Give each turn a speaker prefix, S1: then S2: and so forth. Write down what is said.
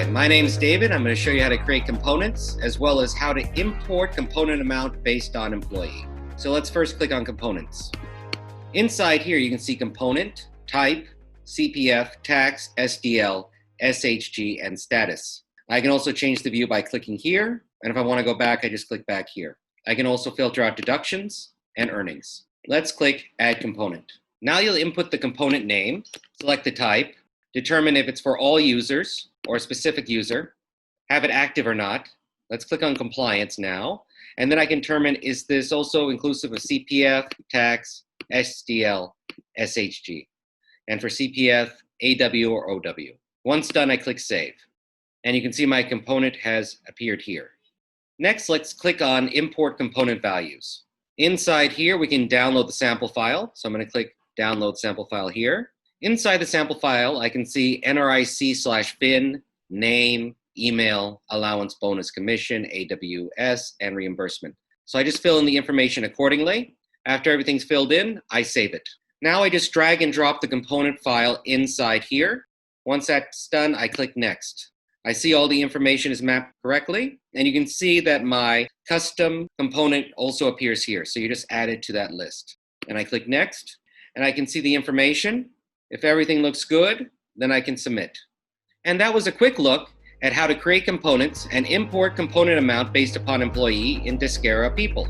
S1: Hi, my name is David. I'm going to show you how to create components as well as how to import component amount based on employee. So let's first click on components. Inside here, you can see component, type, CPF, tax, SDL, SHG, and status. I can also change the view by clicking here. And if I want to go back, I just click back here. I can also filter out deductions and earnings. Let's click Add Component. Now you'll input the component name, select the type, determine if it's for all users or a specific user, have it active or not. Let's click on Compliance now. And then I can determine, is this also inclusive of CPF, tax, SDL, SHG? And for CPF, AW or OW. Once done, I click Save. And you can see my component has appeared here. Next, let's click on Import Component Values. Inside here, we can download the sample file. So I'm going to click Download Sample File here. Inside the sample file, I can see NRIC/FIN, name, email, allowance, bonus, commission, AWS, and reimbursement. So I just fill in the information accordingly. After everything's filled in, I save it. Now I just drag and drop the component file inside here. Once that's done, I click Next. I see all the information is mapped correctly, and you can see that my custom component also appears here. So you just add it to that list. And I click Next, and I can see the information. If everything looks good, then I can submit. And that was a quick look at how to create components and import component amount based upon employee in Deskera People.